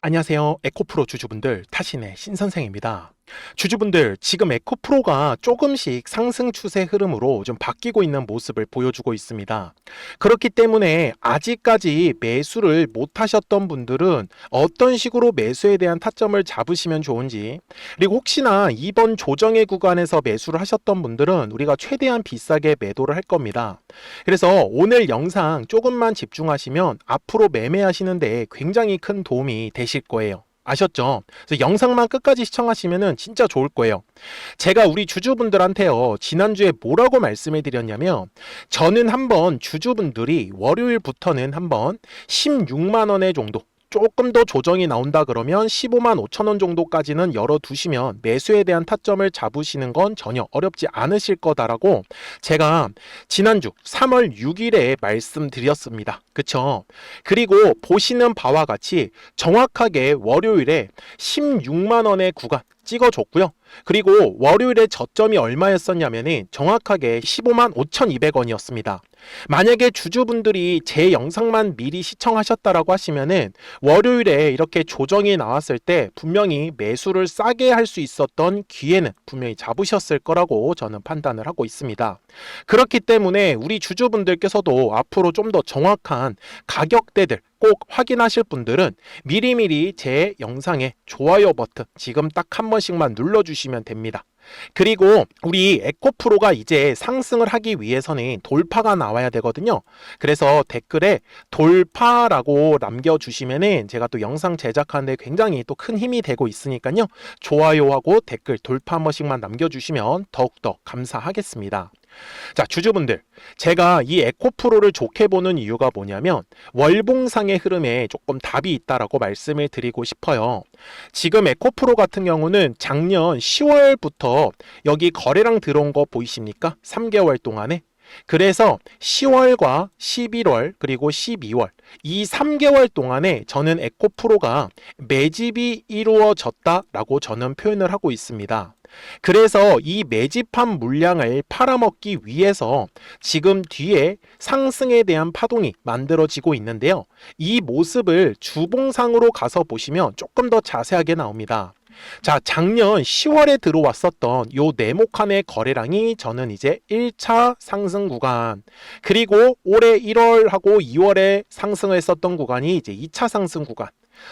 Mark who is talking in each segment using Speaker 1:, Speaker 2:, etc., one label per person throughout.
Speaker 1: 안녕하세요. 에코프로 주주분들, 타신의 신선생입니다. 주주분들, 지금 에코프로가 조금씩 상승 추세 흐름으로 좀 바뀌고 있는 모습을 보여주고 있습니다. 그렇기 때문에 아직까지 매수를 못 하셨던 분들은 어떤 식으로 매수에 대한 타점을 잡으시면 좋은지, 그리고 혹시나 이번 조정의 구간에서 매수를 하셨던 분들은 우리가 최대한 비싸게 매도를 할 겁니다. 그래서 오늘 영상 조금만 집중하시면 앞으로 매매하시는데 굉장히 큰 도움이 되실 거예요. 아셨죠? 그래서 영상만 끝까지 시청하시면 진짜 좋을 거예요. 제가 우리 주주분들한테요, 지난주에 뭐라고 말씀을 드렸냐면, 저는 한번 주주분들이 월요일부터는 한번 16만 원의 정도, 조금 더 조정이 나온다 그러면 15만 5천 원 정도까지는 열어두시면 매수에 대한 타점을 잡으시는 건 전혀 어렵지 않으실 거다라고 제가 지난주 3월 6일에 말씀드렸습니다. 그쵸? 그리고 보시는 바와 같이 정확하게 월요일에 16만 원의 구간 찍어줬고요. 그리고 월요일에 저점이 얼마였었냐면은 정확하게 15만 5,200원이었습니다. 만약에 주주분들이 제 영상만 미리 시청하셨다라고 하시면은 월요일에 이렇게 조정이 나왔을 때 분명히 매수를 싸게 할 수 있었던 기회는 분명히 잡으셨을 거라고 저는 판단을 하고 있습니다. 그렇기 때문에 우리 주주분들께서도 앞으로 좀 더 정확한 가격대들 꼭 확인하실 분들은 미리미리 제 영상에 좋아요 버튼 지금 딱 한 번씩만 눌러주시면 됩니다. 그리고 우리 에코프로가 이제 상승을 하기 위해서는 돌파가 나와야 되거든요. 그래서 댓글에 돌파라고 남겨주시면은 제가 또 영상 제작하는데 굉장히 또 큰 힘이 되고 있으니까요. 좋아요하고 댓글 돌파 한 번씩만 남겨주시면 더욱더 감사하겠습니다. 자, 주주분들, 제가 이 에코프로를 좋게 보는 이유가 뭐냐면 월봉상의 흐름에 조금 답이 있다라고 말씀을 드리고 싶어요. 지금 에코프로 같은 경우는 작년 10월부터 여기 거래량 들어온 거 보이십니까? 3개월 동안에. 그래서 10월과 11월 그리고 12월 이 3개월 동안에 저는 에코프로가 매집이 이루어졌다라고 저는 표현을 하고 있습니다. 그래서 이 매집한 물량을 팔아먹기 위해서 지금 뒤에 상승에 대한 파동이 만들어지고 있는데요. 이 모습을 주봉상으로 가서 보시면 조금 더 자세하게 나옵니다. 자, 작년 10월에 들어왔었던 요 네모칸의 거래량이 저는 이제 1차 상승 구간, 그리고 올해 1월하고 2월에 상승을 했었던 구간이 이제 2차 상승 구간,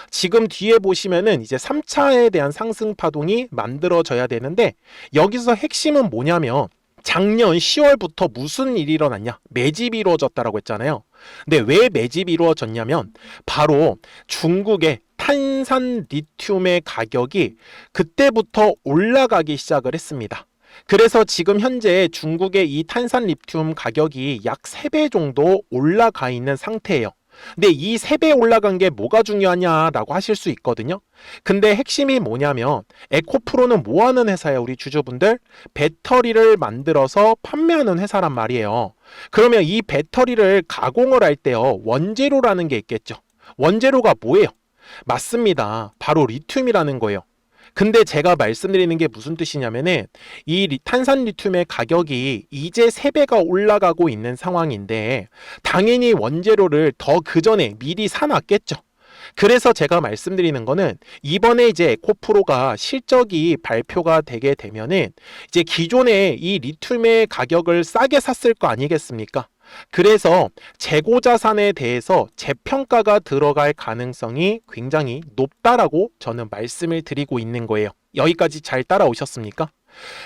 Speaker 1: 지금 뒤에 보시면은 이제 3차에 대한 상승 파동이 만들어져야 되는데, 여기서 핵심은 뭐냐면 작년 10월부터 무슨 일이 일어났냐? 매집이 이루어졌다라고 했잖아요. 근데 왜 매집이 이루어졌냐면 바로 중국의 탄산 리튬의 가격이 그때부터 올라가기 시작을 했습니다. 그래서 지금 현재 중국의 이 탄산 리튬 가격이 약 3배 정도 올라가 있는 상태예요. 근데 이 3배 올라간 게 뭐가 중요하냐라고 하실 수 있거든요. 근데 핵심이 뭐냐면 에코프로는 뭐 하는 회사예요, 우리 주주분들? 배터리를 만들어서 판매하는 회사란 말이에요. 그러면 이 배터리를 가공을 할 때요, 원재료라는 게 있겠죠. 원재료가 뭐예요? 맞습니다. 바로 리튬이라는 거예요. 근데 제가 말씀드리는 게 무슨 뜻이냐면은 이 탄산 리튬의 가격이 이제 3배가 올라가고 있는 상황인데 당연히 원재료를 더 그 전에 미리 사놨겠죠. 그래서 제가 말씀드리는 거는 이번에 이제 에코프로가 실적이 발표가 되게 되면은 이제 기존에 이 리튬의 가격을 싸게 샀을 거 아니겠습니까? 그래서 재고 자산에 대해서 재평가가 들어갈 가능성이 굉장히 높다라고 저는 말씀을 드리고 있는 거예요. 여기까지 잘 따라오셨습니까?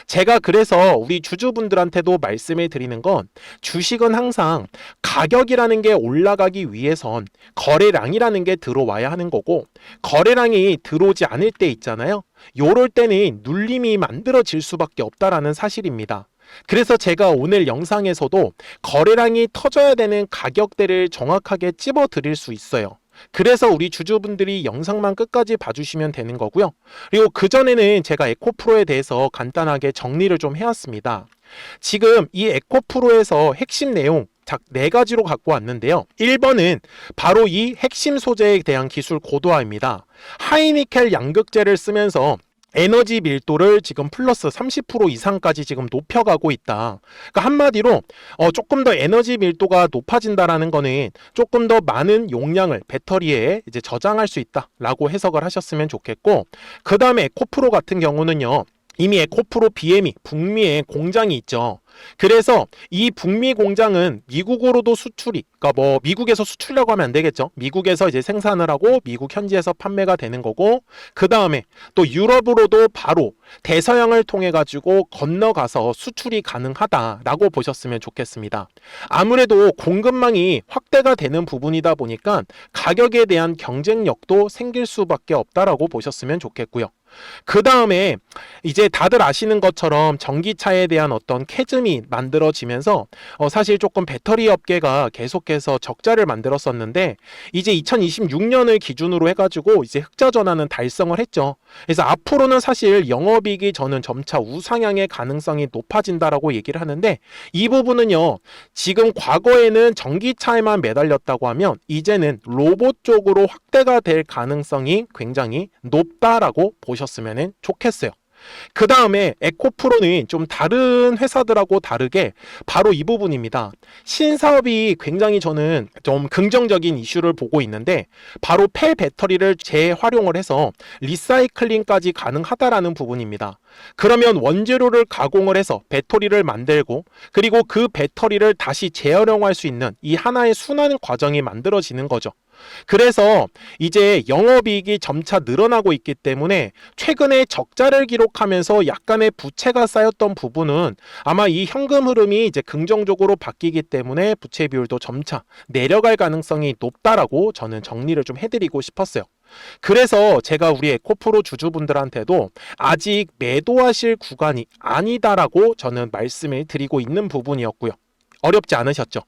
Speaker 1: 제가 그래서 우리 주주분들한테도 말씀을 드리는 건 주식은 항상 가격이라는 게 올라가기 위해선 거래량이라는 게 들어와야 하는 거고, 거래량이 들어오지 않을 때 있잖아요. 요럴 때는 눌림이 만들어질 수밖에 없다라는 사실입니다. 그래서 제가 오늘 영상에서도 거래량이 터져야 되는 가격대를 정확하게 찝어 드릴 수 있어요. 그래서 우리 주주분들이 영상만 끝까지 봐주시면 되는 거고요. 그리고 그전에는 제가 에코프로에 대해서 간단하게 정리를 좀 해왔습니다. 지금 이 에코프로에서 핵심 내용 딱 4가지로 갖고 왔는데요. 1번은 바로 이 핵심 소재에 대한 기술 고도화입니다. 하이니켈 양극재를 쓰면서 에너지 밀도를 지금 플러스 30% 이상까지 지금 높여가고 있다. 그러니까 한마디로 조금 더 에너지 밀도가 높아진다라는 거는 조금 더 많은 용량을 배터리에 이제 저장할 수 있다라고 해석을 하셨으면 좋겠고, 그 다음에 에코프로 같은 경우는요. 이미 에코프로 BME 북미에 공장이 있죠. 그래서 이 북미 공장은 미국으로도 수출이, 그러니까 뭐 미국에서 수출이라고 하면 안 되겠죠. 미국에서 이제 생산을 하고 미국 현지에서 판매가 되는 거고, 그 다음에 또 유럽으로도 바로 대서양을 통해 가지고 건너가서 수출이 가능하다라고 보셨으면 좋겠습니다. 아무래도 공급망이 확대가 되는 부분이다 보니까 가격에 대한 경쟁력도 생길 수밖에 없다라고 보셨으면 좋겠고요. 그 다음에 이제 다들 아시는 것처럼 전기차에 대한 어떤 캐즘이 만들어지면서 사실 조금 배터리 업계가 계속해서 적자를 만들었었는데, 이제 2026년을 기준으로 해가지고 이제 흑자 전환은 달성을 했죠. 그래서 앞으로는 사실 영업이익이 저는 점차 우상향의 가능성이 높아진다라고 얘기를 하는데, 이 부분은요, 지금 과거에는 전기차에만 매달렸다고 하면 이제는 로봇 쪽으로 확대가 될 가능성이 굉장히 높다라고 보셨으면 좋겠어요. 그 다음에 에코프로는 좀 다른 회사들하고 다르게 바로 이 부분입니다. 신사업이 굉장히 저는 좀 긍정적인 이슈를 보고 있는데, 바로 폐배터리를 재활용을 해서 리사이클링까지 가능하다라는 부분입니다. 그러면 원재료를 가공을 해서 배터리를 만들고, 그리고 그 배터리를 다시 재활용할 수 있는 이 하나의 순환 과정이 만들어지는 거죠. 그래서 이제 영업이익이 점차 늘어나고 있기 때문에 최근에 적자를 기록하면서 약간의 부채가 쌓였던 부분은 아마 이 현금 흐름이 이제 긍정적으로 바뀌기 때문에 부채 비율도 점차 내려갈 가능성이 높다라고 저는 정리를 좀 해드리고 싶었어요. 그래서 제가 우리 에코프로 주주분들한테도 아직 매도하실 구간이 아니다라고 저는 말씀을 드리고 있는 부분이었고요. 어렵지 않으셨죠?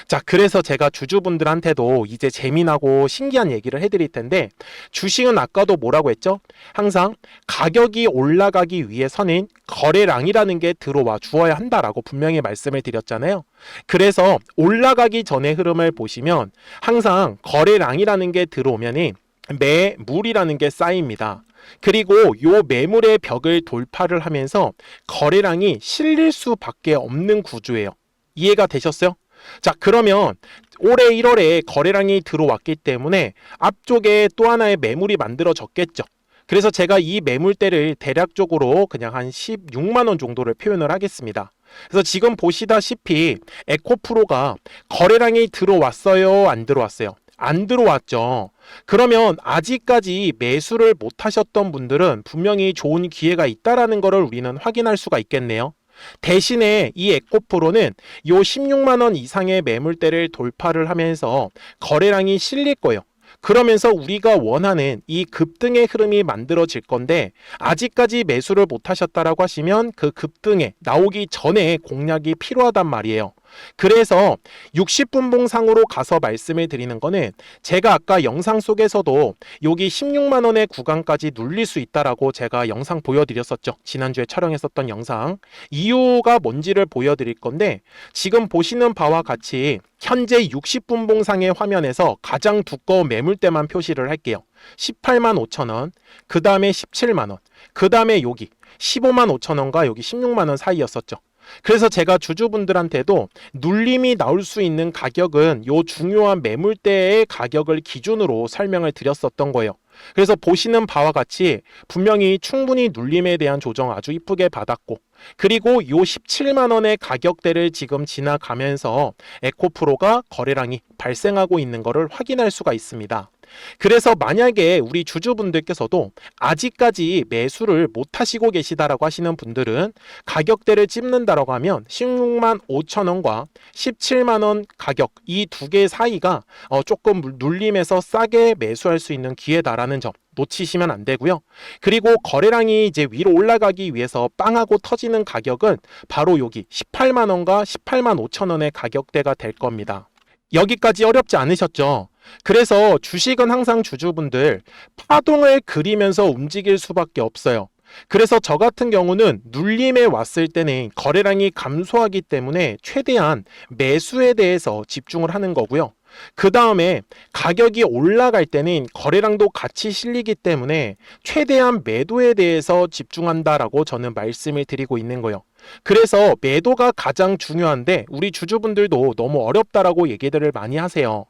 Speaker 1: 자, 그래서 제가 주주분들한테도 이제 재미나고 신기한 얘기를 해드릴 텐데, 주식은 아까도 뭐라고 했죠? 항상 가격이 올라가기 위해서는 거래량이라는 게 들어와 주어야 한다라고 분명히 말씀을 드렸잖아요. 그래서 올라가기 전의 흐름을 보시면 항상 거래량이라는 게 들어오면은 매물이라는 게 쌓입니다. 그리고 요 매물의 벽을 돌파를 하면서 거래량이 실릴 수밖에 없는 구조예요. 이해가 되셨어요? 자, 그러면 올해 1월에 거래량이 들어왔기 때문에 앞쪽에 또 하나의 매물이 만들어졌겠죠. 그래서 제가 이 매물대를 대략적으로 그냥 한 16만 원 정도를 표현을 하겠습니다. 그래서 지금 보시다시피 에코프로가 거래량이 들어왔어요, 안 들어왔어요? 안 들어왔죠. 그러면 아직까지 매수를 못 하셨던 분들은 분명히 좋은 기회가 있다라는 것을 우리는 확인할 수가 있겠네요. 대신에 이 에코프로는 요 16만 원 이상의 매물대를 돌파를 하면서 거래량이 실릴 거예요. 그러면서 우리가 원하는 이 급등의 흐름이 만들어질 건데, 아직까지 매수를 못 하셨다라고 하시면 그 급등에 나오기 전에 공략이 필요하단 말이에요. 그래서 60분봉상으로 가서 말씀을 드리는 거는, 제가 아까 영상 속에서도 여기 16만 원의 구간까지 눌릴 수 있다라고 제가 영상 보여드렸었죠. 지난주에 촬영했었던 영상. 이유가 뭔지를 보여드릴 건데, 지금 보시는 바와 같이 현재 60분봉상의 화면에서 가장 두꺼운 매물대만 표시를 할게요. 18만 5천 원, 그 다음에 17만 원, 그 다음에 여기 15만 5천 원과 여기 16만 원 사이였었죠. 그래서 제가 주주분들한테도 눌림이 나올 수 있는 가격은 요 중요한 매물대의 가격을 기준으로 설명을 드렸었던 거예요. 그래서 보시는 바와 같이 분명히 충분히 눌림에 대한 조정 아주 이쁘게 받았고, 그리고 요 17만 원의 가격대를 지금 지나가면서 에코프로가 거래량이 발생하고 있는 것을 확인할 수가 있습니다. 그래서 만약에 우리 주주분들께서도 아직까지 매수를 못 하시고 계시다라고 하시는 분들은 가격대를 찝는다라고 하면 16만 5천 원과 17만 원 가격, 이 두 개 사이가 조금 눌림에서 싸게 매수할 수 있는 기회다라는 점 놓치시면 안 되고요. 그리고 거래량이 이제 위로 올라가기 위해서 빵하고 터지는 가격은 바로 여기 18만 원과 18만 5천 원의 가격대가 될 겁니다. 여기까지 어렵지 않으셨죠? 그래서 주식은 항상 주주분들 파동을 그리면서 움직일 수밖에 없어요. 그래서 저 같은 경우는 눌림에 왔을 때는 거래량이 감소하기 때문에 최대한 매수에 대해서 집중을 하는 거고요. 그 다음에 가격이 올라갈 때는 거래량도 같이 실리기 때문에 최대한 매도에 대해서 집중한다라고 저는 말씀을 드리고 있는 거예요. 그래서 매도가 가장 중요한데 우리 주주분들도 너무 어렵다라고 얘기들을 많이 하세요.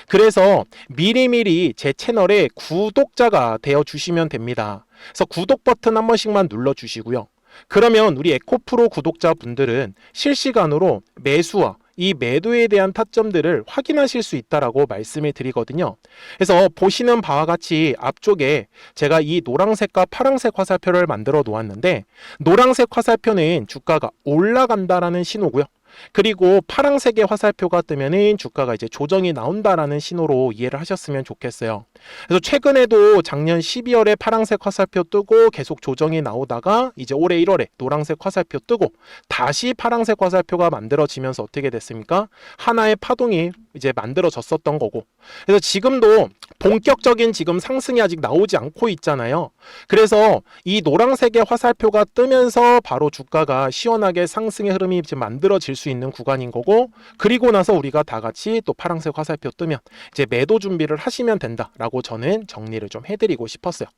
Speaker 1: 그래서 미리미리 제 채널에 구독자가 되어 주시면 됩니다. 그래서 구독 버튼 한 번씩만 눌러 주시고요. 그러면 우리 에코프로 구독자분들은 실시간으로 매수와 이 매도에 대한 타점들을 확인하실 수 있다라고 말씀을 드리거든요. 그래서 보시는 바와 같이 앞쪽에 제가 이 노란색과 파란색 화살표를 만들어 놓았는데, 노란색 화살표는 주가가 올라간다라는 신호고요. 그리고 파란색의 화살표가 뜨면은 주가가 이제 조정이 나온다라는 신호로 이해를 하셨으면 좋겠어요. 그래서 최근에도 작년 12월에 파란색 화살표 뜨고 계속 조정이 나오다가 이제 올해 1월에 노란색 화살표 뜨고 다시 파란색 화살표가 만들어지면서 어떻게 됐습니까? 하나의 파동이 이제 만들어졌었던 거고, 그래서 지금도 본격적인 지금 상승이 아직 나오지 않고 있잖아요. 그래서 이 노란색의 화살표가 뜨면서 바로 주가가 시원하게 상승의 흐름이 지금 만들어질 수 있는 구간인 거고, 그리고 나서 우리가 다 같이 또 파란색 화살표 뜨면 이제 매도 준비를 하시면 된다라고 저는 정리를 좀 해드리고 싶었어요.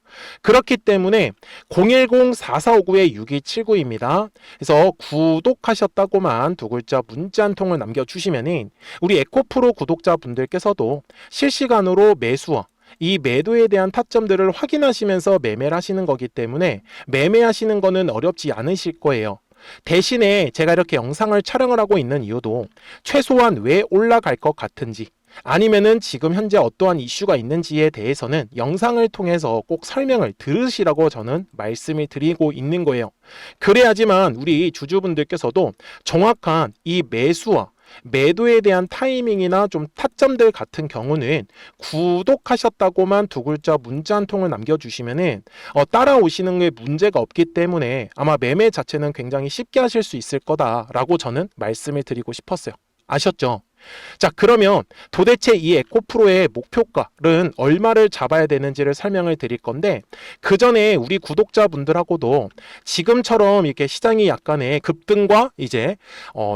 Speaker 1: 그렇기 때문에 010-4459-6279입니다. 그래서 구독하셨다고만 두 글자 문자 한 통을 남겨주시면은 우리 에코프로 구독자분들께서도 실시간으로 매수와 이 매도에 대한 타점들을 확인하시면서 매매를 하시는 거기 때문에 매매하시는 거는 어렵지 않으실 거예요. 대신에 제가 이렇게 영상을 촬영을 하고 있는 이유도 최소한 왜 올라갈 것 같은지, 아니면은 지금 현재 어떠한 이슈가 있는지에 대해서는 영상을 통해서 꼭 설명을 들으시라고 저는 말씀을 드리고 있는 거예요. 그래야지만 우리 주주분들께서도 정확한 이 매수와 매도에 대한 타이밍이나 좀 타점들 같은 경우는 구독하셨다고만 두 글자 문자 한 통을 남겨주시면은 따라오시는 게 문제가 없기 때문에 아마 매매 자체는 굉장히 쉽게 하실 수 있을 거다라고 저는 말씀을 드리고 싶었어요. 아셨죠? 자, 그러면 도대체 이 에코프로의 목표가는 얼마를 잡아야 되는지를 설명을 드릴 건데, 그 전에 우리 구독자분들하고도 지금처럼 이렇게 시장이 약간의 급등과 이제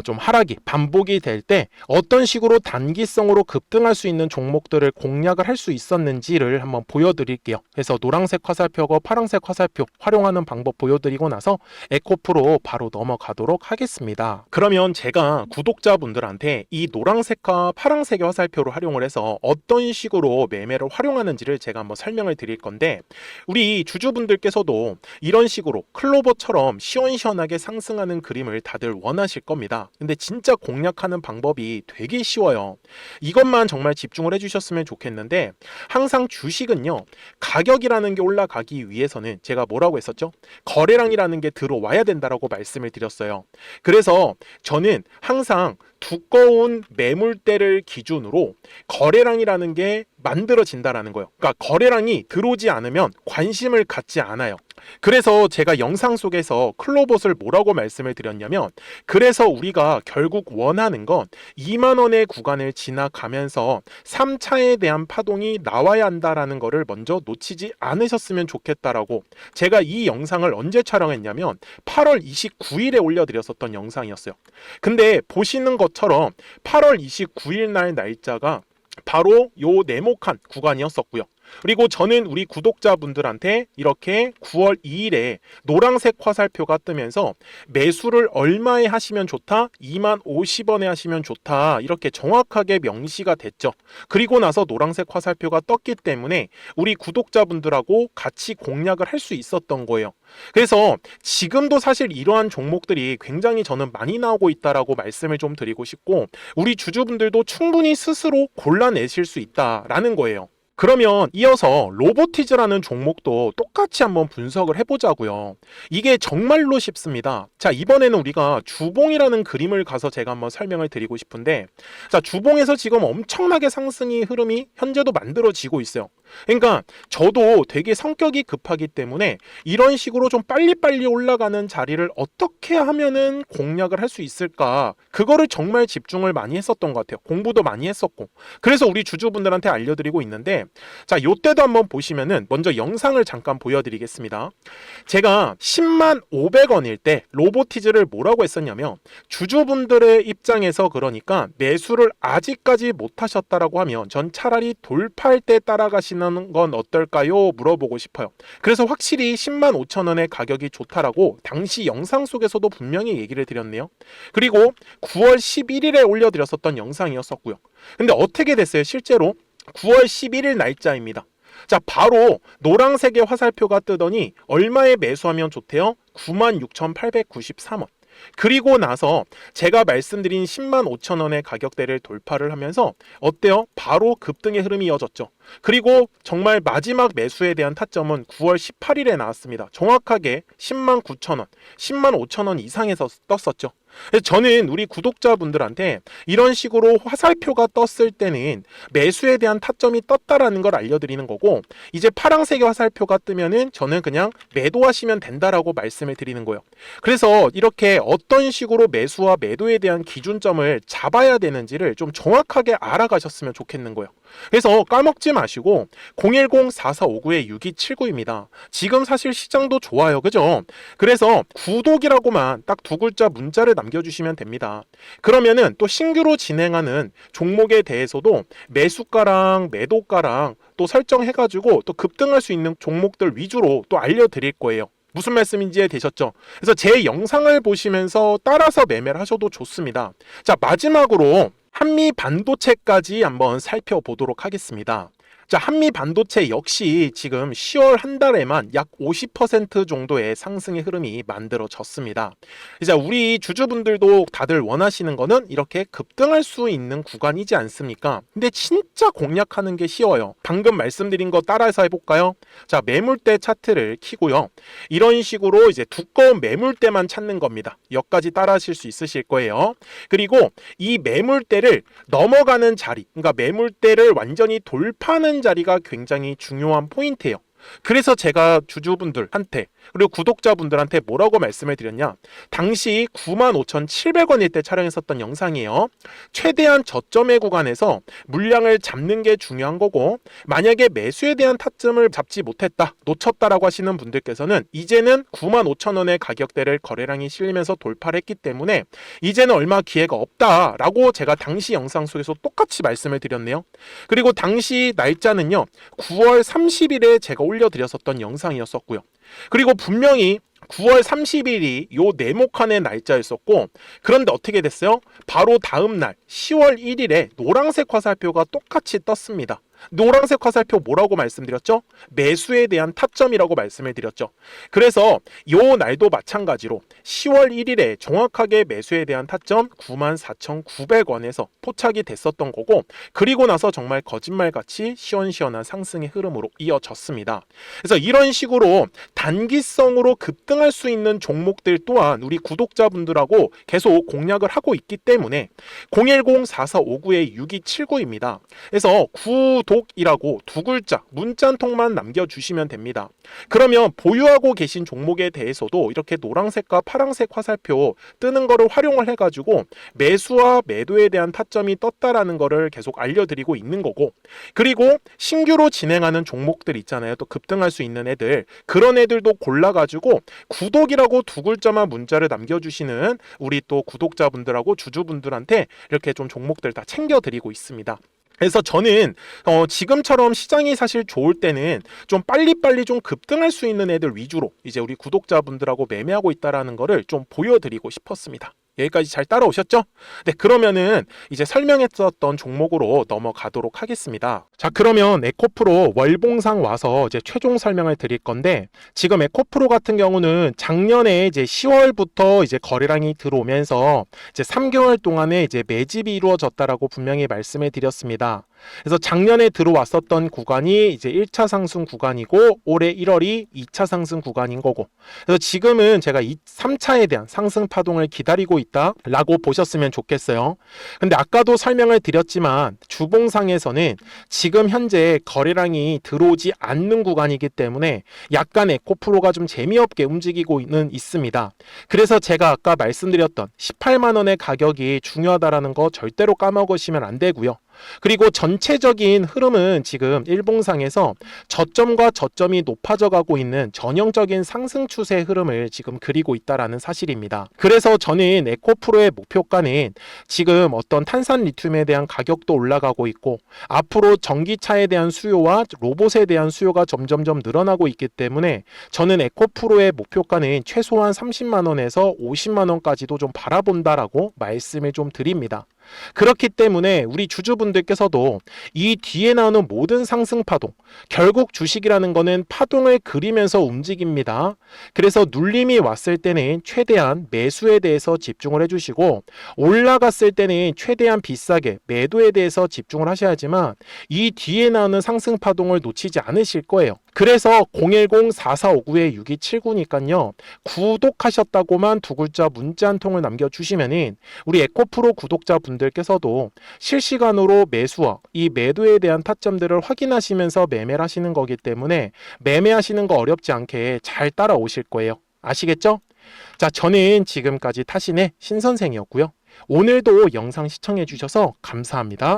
Speaker 1: 좀 하락이 반복이 될 때 어떤 식으로 단기성으로 급등할 수 있는 종목들을 공략을 할 수 있었는지를 한번 보여드릴게요. 그래서 노란색 화살표고 파란색 화살표 활용하는 방법 보여드리고 나서 에코프로 바로 넘어가도록 하겠습니다. 그러면 제가 구독자분들한테 이 노란색과 파란색의 화살표를 활용을 해서 어떤 식으로 매매를 활용하는지를 제가 한번 설명을 드릴 건데, 우리 주주분들께서도 이런 식으로 클로버처럼 시원시원하게 상승하는 그림을 다들 원하실 겁니다. 근데 진짜 공략하는 방법이 되게 쉬워요. 이것만 정말 집중을 해주셨으면 좋겠는데, 항상 주식은요, 가격이라는 게 올라가기 위해서는 제가 뭐라고 했었죠? 거래량이라는 게 들어와야 된다라고 말씀을 드렸어요. 그래서 저는 항상 두꺼운 매물대를 기준으로 거래량이라는 게 만들어진다라는 거예요. 그러니까 거래량이 들어오지 않으면 관심을 갖지 않아요. 그래서 제가 영상 속에서 클로봇을 뭐라고 말씀을 드렸냐면, 그래서 우리가 결국 원하는 건 2만 원의 구간을 지나가면서 3차에 대한 파동이 나와야 한다라는 거를 먼저 놓치지 않으셨으면 좋겠다라고, 제가 이 영상을 언제 촬영했냐면 8월 29일에 올려드렸었던 영상이었어요. 근데 보시는 것처럼 8월 29일 날 날짜가 바로 요 네모칸 구간이었었고요. 그리고 저는 우리 구독자분들한테 이렇게 9월 2일에 노란색 화살표가 뜨면서 매수를 얼마에 하시면 좋다? 2만 50원에 하시면 좋다. 이렇게 정확하게 명시가 됐죠. 그리고 나서 노란색 화살표가 떴기 때문에 우리 구독자분들하고 같이 공략을 할 수 있었던 거예요. 그래서 지금도 사실 이러한 종목들이 굉장히 저는 많이 나오고 있다라고 말씀을 좀 드리고 싶고, 우리 주주분들도 충분히 스스로 골라내실 수 있다라는 거예요. 그러면 이어서 로보티즈라는 종목도 똑같이 한번 분석을 해보자고요. 이게 정말로 쉽습니다. 자, 이번에는 우리가 주봉이라는 그림을 가서 제가 한번 설명을 드리고 싶은데, 자, 주봉에서 지금 엄청나게 상승의 흐름이 현재도 만들어지고 있어요. 그러니까 저도 되게 성격이 급하기 때문에 이런 식으로 좀 빨리빨리 올라가는 자리를 어떻게 하면은 공략을 할 수 있을까? 그거를 정말 집중을 많이 했었던 것 같아요. 공부도 많이 했었고. 그래서 우리 주주분들한테 알려드리고 있는데, 자, 요때도 한번 보시면은 먼저 영상을 잠깐 보여드리겠습니다. 제가 10만 500원일 때 로보티즈를 뭐라고 했었냐면, 주주분들의 입장에서 그러니까 매수를 아직까지 못 하셨다라고 하면 전 차라리 돌파할 때 따라가시는 건 어떨까요? 물어보고 싶어요. 그래서 확실히 10만 5천 원의 가격이 좋다라고 당시 영상 속에서도 분명히 얘기를 드렸네요. 그리고 9월 11일에 올려드렸었던 영상이었었고요. 근데 어떻게 됐어요? 실제로 9월 11일 날짜입니다. 자, 바로 노란색의 화살표가 뜨더니 얼마에 매수하면 좋대요? 96,893원. 그리고 나서 제가 말씀드린 10만 5천 원의 가격대를 돌파를 하면서 어때요? 바로 급등의 흐름이 이어졌죠. 그리고 정말 마지막 매수에 대한 타점은 9월 18일에 나왔습니다. 정확하게 10만 9천 원, 10만 5천 원 이상에서 떴었죠. 저는 우리 구독자분들한테 이런 식으로 화살표가 떴을 때는 매수에 대한 타점이 떴다라는 걸 알려드리는 거고, 이제 파란색의 화살표가 뜨면은 저는 그냥 매도하시면 된다라고 말씀을 드리는 거예요. 그래서 이렇게 어떤 식으로 매수와 매도에 대한 기준점을 잡아야 되는지를 좀 정확하게 알아가셨으면 좋겠는 거예요. 그래서 까먹지 마시고 010-4459-6279입니다. 지금 사실 시장도 좋아요. 그죠? 그래서 구독이라고만 딱 두 글자 문자를 남겨주시면 됩니다. 그러면은 또 신규로 진행하는 종목에 대해서도 매수가랑 매도가랑 또 설정해가지고 또 급등할 수 있는 종목들 위주로 또 알려드릴 거예요. 무슨 말씀인지 되셨죠? 그래서 제 영상을 보시면서 따라서 매매를 하셔도 좋습니다. 자, 마지막으로 한미 반도체까지 한번 살펴보도록 하겠습니다. 자, 한미 반도체 역시 지금 10월 한 달에만 약 50% 정도의 상승의 흐름이 만들어졌습니다. 이제 우리 주주분들도 다들 원하시는 거는 이렇게 급등할 수 있는 구간이지 않습니까? 근데 진짜 공략하는 게 쉬워요. 방금 말씀드린 거 따라서 해볼까요? 자, 매물대 차트를 키고요. 이런 식으로 이제 두꺼운 매물대만 찾는 겁니다. 여기까지 따라 하실 수 있으실 거예요. 그리고 이 매물대를 넘어가는 자리, 그러니까 매물대를 완전히 돌파하는 자리가 굉장히 중요한 포인트예요. 그래서 제가 주주분들한테 그리고 구독자분들한테 뭐라고 말씀을 드렸냐, 당시 95,700원일 때 촬영했었던 영상이에요. 최대한 저점의 구간에서 물량을 잡는 게 중요한 거고, 만약에 매수에 대한 타점을 잡지 못했다, 놓쳤다라고 하시는 분들께서는 이제는 95,000원의 가격대를 거래량이 실리면서 돌파를 했기 때문에 이제는 얼마 기회가 없다라고 제가 당시 영상 속에서 똑같이 말씀을 드렸네요. 그리고 당시 날짜는요, 9월 30일에 제가 올려드렸었던 영상이었었고요. 그리고 분명히 9월 30일이 요 네모칸의 날짜였었고, 그런데 어떻게 됐어요? 바로 다음 날 10월 1일에 노란색 화살표가 똑같이 떴습니다. 노란색 화살표 뭐라고 말씀드렸죠? 매수에 대한 타점이라고 말씀을 드렸죠. 그래서 요 날도 마찬가지로 10월 1일에 정확하게 매수에 대한 타점 94,900원에서 포착이 됐었던 거고, 그리고 나서 정말 거짓말같이 시원시원한 상승의 흐름으로 이어졌습니다. 그래서 이런 식으로 단기성으로 급등할 수 있는 종목들 또한 우리 구독자분들하고 계속 공략을 하고 있기 때문에 010-4459-6279입니다. 그래서 구독이라고 두 글자 문자 한 통만 남겨주시면 됩니다. 그러면 보유하고 계신 종목에 대해서도 이렇게 노란색과 파란색 화살표 뜨는 거를 활용을 해가지고 매수와 매도에 대한 타점이 떴다라는 거를 계속 알려드리고 있는 거고, 그리고 신규로 진행하는 종목들 있잖아요. 또 급등할 수 있는 애들, 그런 애들도 골라가지고 구독이라고 두 글자만 문자를 남겨주시는 우리 또 구독자분들하고 주주분들한테 이렇게 좀 종목들 다 챙겨드리고 있습니다. 그래서 저는 지금처럼 시장이 사실 좋을 때는 좀 빨리빨리 좀 급등할 수 있는 애들 위주로 이제 우리 구독자분들하고 매매하고 있다라는 거를 좀 보여드리고 싶었습니다. 여기까지 잘 따라오셨죠? 네, 그러면은 이제 설명했었던 종목으로 넘어가도록 하겠습니다. 자, 그러면 에코프로 월봉상 와서 이제 최종 설명을 드릴 건데, 지금 에코프로 같은 경우는 작년에 이제 10월부터 이제 거래량이 들어오면서 이제 3개월 동안에 이제 매집이 이루어졌다라고 분명히 말씀을 드렸습니다. 그래서 작년에 들어왔었던 구간이 이제 1차 상승 구간이고 올해 1월이 2차 상승 구간인 거고, 그래서 지금은 제가 3차에 대한 상승 파동을 기다리고 있다라고 보셨으면 좋겠어요. 근데 아까도 설명을 드렸지만 주봉상에서는 지금 현재 거래량이 들어오지 않는 구간이기 때문에 약간 에코프로가 좀 재미없게 움직이고 있습니다. 그래서 제가 아까 말씀드렸던 18만 원의 가격이 중요하다라는 거 절대로 까먹으시면 안 되고요. 그리고 전체적인 흐름은 지금 일봉상에서 저점과 저점이 높아져 가고 있는 전형적인 상승 추세 흐름을 지금 그리고 있다라는 사실입니다. 그래서 저는 에코프로의 목표가는 지금 어떤 탄산 리튬에 대한 가격도 올라가고 있고 앞으로 전기차에 대한 수요와 로봇에 대한 수요가 점점점 늘어나고 있기 때문에 저는 에코프로의 목표가는 최소한 30만 원에서 50만 원까지도 좀 바라본다라고 말씀을 좀 드립니다. 그렇기 때문에 우리 주주분들께서도 이 뒤에 나오는 모든 상승 파동, 결국 주식이라는 거는 파동을 그리면서 움직입니다. 그래서 눌림이 왔을 때는 최대한 매수에 대해서 집중을 해주시고 올라갔을 때는 최대한 비싸게 매도에 대해서 집중을 하셔야지만 이 뒤에 나오는 상승 파동을 놓치지 않으실 거예요. 그래서 010-4459-6279니까요. 구독하셨다고만 두 글자 문자 한 통을 남겨주시면은 우리 에코프로 구독자분들께서도 실시간으로 매수와 이 매도에 대한 타점들을 확인하시면서 매매를 하시는 거기 때문에 매매하시는 거 어렵지 않게 잘 따라오실 거예요. 아시겠죠? 자, 저는 지금까지 타신의 신선생이었고요. 오늘도 영상 시청해 주셔서 감사합니다.